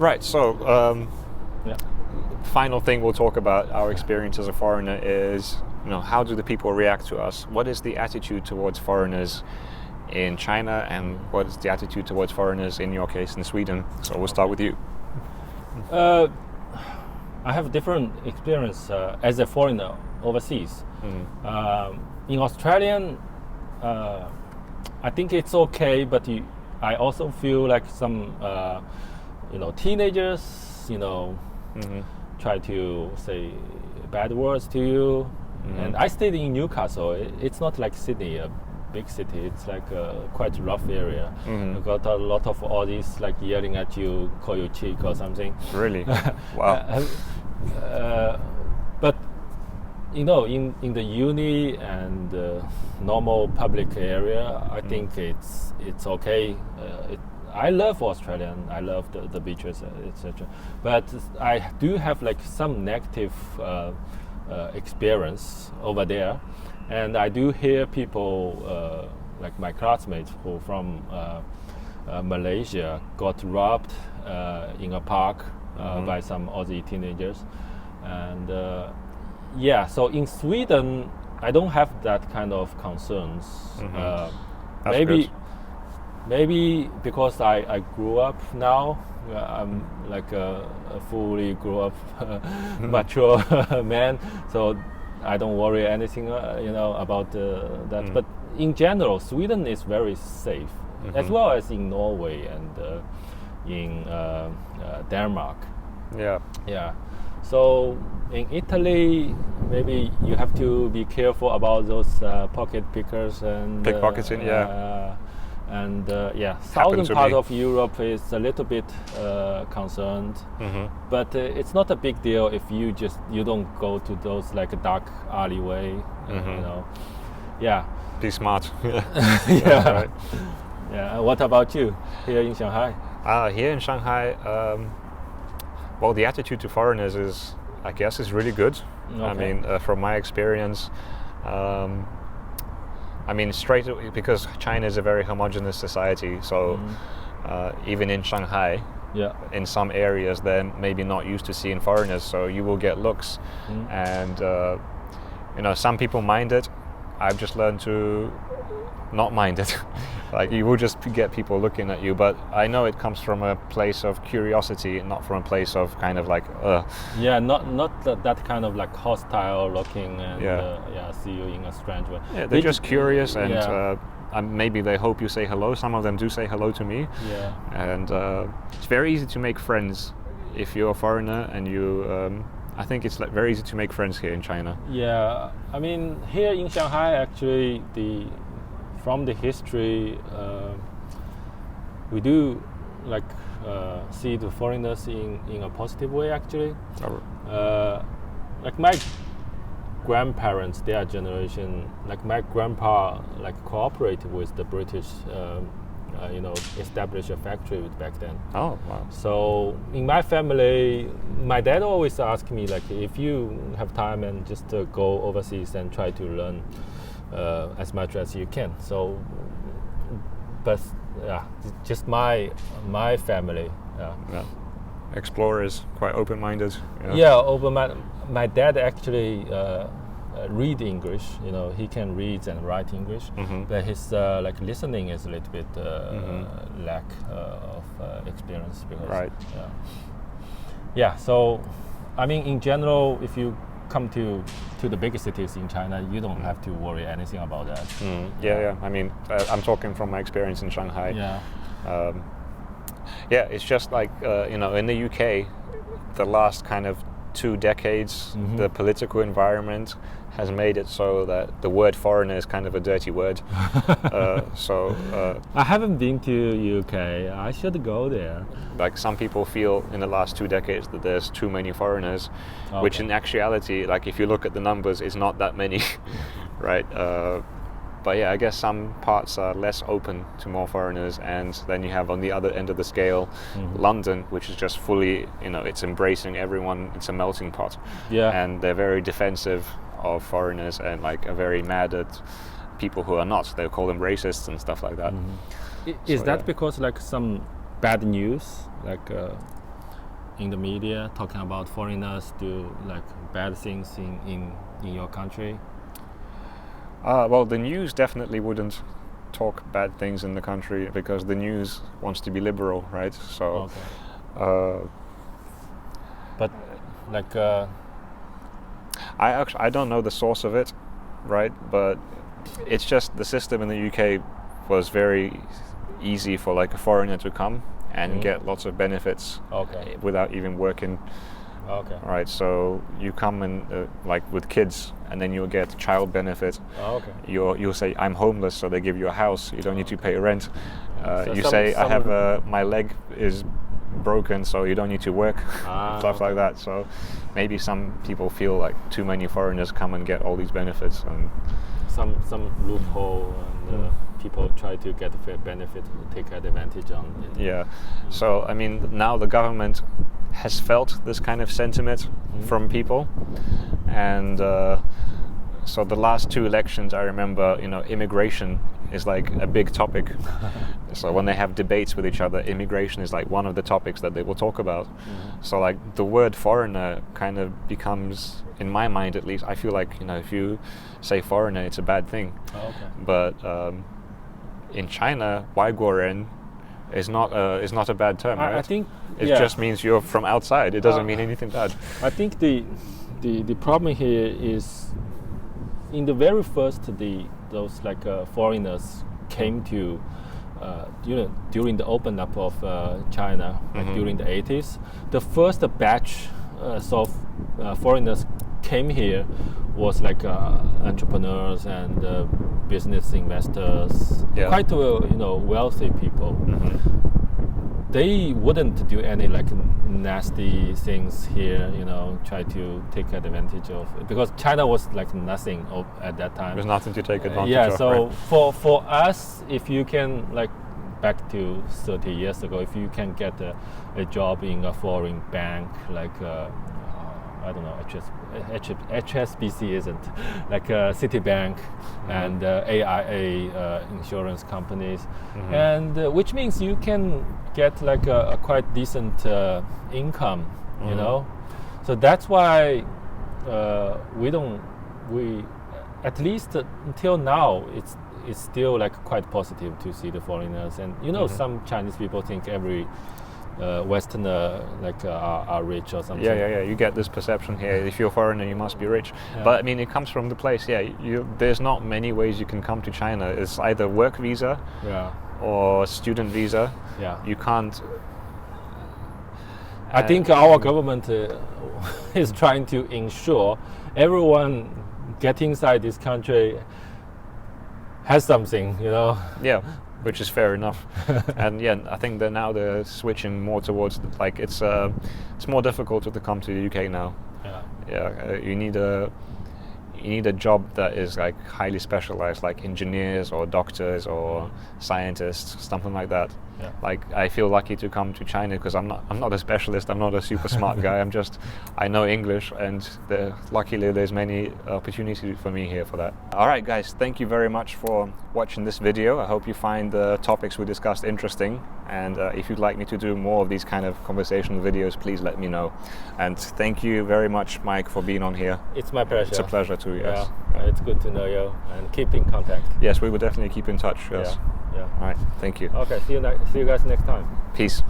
Right. So, Yeah. final thing we'll talk about our experience as a foreigner is, how do the people react to us? What is the attitude towards foreigners in China, and what is the attitude towards foreigners in your case in Sweden? So we'll start with you. I have different experience as a foreigner overseas. In Australian, I think it's okay, but I also feel like some, teenagers, try to say bad words to you. And I stayed in Newcastle. It's not like Sydney, a big city. It's like a quite rough area. You got a lot of Aussies like yelling at you, call you cheek or something. Really? Wow. But in the uni and normal public area, I think it's okay. I love Australian. I love the beaches, etc. But I do have like some negative experience over there, and I do hear people like my classmates who from Malaysia got robbed in a park by some Aussie teenagers, and so in Sweden I don't have that kind of concerns. Maybe because I grew up now, I'm like a fully grew up mature man, so I don't worry anything about that. But in general, Sweden is very safe, as well as in Norway and in Denmark. Yeah. So in Italy, maybe you have to be careful about those pocket pickers and pickpocketing. Southern part of Europe is a little bit concerned, but it's not a big deal if you don't go to those like a dark alleyway. Be smart. Right. Yeah. What about you here in Shanghai? Here in Shanghai, well, the attitude to foreigners is really good. Okay. I mean, from my experience, straight because China is a very homogeneous society. So even in Shanghai, in some areas, they're maybe not used to seeing foreigners. So you will get looks, and some people mind it. I've just learned to not mind it. Like you will just get people looking at you, but I know it comes from a place of curiosity, not from a place of kind of like not that kind of like hostile looking and see you in a strange way. Yeah, they're just curious, and maybe they hope you say hello. Some of them do say hello to me. And it's very easy to make friends if you're a foreigner, and you I think it's like very easy to make friends here in China. Yeah, I mean here in Shanghai actually from the history, we do like see the foreigners in a positive way actually. Like my grandparents, their generation, like my grandpa like cooperated with the British, establish a factory back then. Oh, wow. So in my family, my dad always asked me like, if you have time and just go overseas and try to learn as much as you can. So, but just my family. Explorers, quite open-minded. Open-minded. My dad actually read English. He can read and write English, but his like listening is a little bit lack of experience because. Right. So, I mean, in general, if you come to the bigger cities in China, you don't have to worry anything about that. I mean, I'm talking from my experience in Shanghai. It's just like in the UK, the last kind of 2 decades, the political environment has made it so that the word foreigner is kind of a dirty word. I haven't been to UK. I should go there. Like some people feel in the last 2 decades that there's too many foreigners, which in actuality, like if you look at the numbers, is not that many, right? But I guess some parts are less open to more foreigners, and then you have on the other end of the scale, London, which is just fully, it's embracing everyone. It's a melting pot. And they're very defensive of foreigners and like are very mad at people who are not. They call them racists and stuff like that. Is that because like some bad news, like in the media talking about foreigners do like bad things in your country? Well, the news definitely wouldn't talk bad things in the country because the news wants to be liberal, right? So, but like, I don't know the source of it, right? But it's just the system in the UK was very easy for like a foreigner to come and get lots of benefits without even working. Right, so you come and like with kids, and then you'll get child benefit. You'll say I'm homeless, so they give you a house. You don't need to pay rent. So you say I have my leg is broken, so you don't need to work. Stuff like that. So maybe some people feel like too many foreigners come and get all these benefits, and some loophole, and people try to get the benefit, take advantage on it. Yeah. So I mean, now the government has felt this kind of sentiment from people, and so the last 2 elections, I remember, immigration is like a big topic. So when they have debates with each other, immigration is like one of the topics that they will talk about. So like the word foreigner kind of becomes, in my mind at least, I feel like if you say foreigner, it's a bad thing. But in China, 外国人 is not a bad term, right? I think it just means you're from outside. It doesn't mean anything bad. I think the problem here is in the very first those like foreigners came to during the open up of China, like during the 80s. The first batch of foreigners came here was like entrepreneurs and business investors, quite wealthy people. They wouldn't do any like nasty things here, try to take advantage of it, because China was like nothing at that time. There's nothing to take advantage of. So right? for us, if you can like back to 30 years ago, if you can get a job in a foreign bank, like I don't know, HSBC isn't, like Citibank and AIA insurance companies, and which means you can get like a quite decent income, So that's why we at least until now it's still like quite positive to see the foreigners, and some Chinese people think every Westerner like are rich or something. Yeah. You get this perception here. If you're a foreigner, you must be rich. But I mean, it comes from the place. There's not many ways you can come to China. It's either work visa, or student visa. You can't. I think our government is trying to ensure everyone getting inside this country has something, Yeah. Which is fair enough. And I think they're switching more towards like it's more difficult to come to the UK now. You need a job that is like highly specialized, like engineers or doctors or scientists, something like that. Like I feel lucky to come to China because I'm not a specialist, I'm not a super smart guy, I know English, and luckily there's many opportunities for me here for that. Alright guys, thank you very much for watching this video. I hope you find the topics we discussed interesting, and if you'd like me to do more of these kind of conversational videos, please let me know. And thank you very much, Mike, for being on here. It's my pleasure. It's a pleasure too, yes. It's good to know you and keep in contact. Yes, we will definitely keep in touch, yes. Yeah. All right, thank you. Okay, see you guys next time. Peace.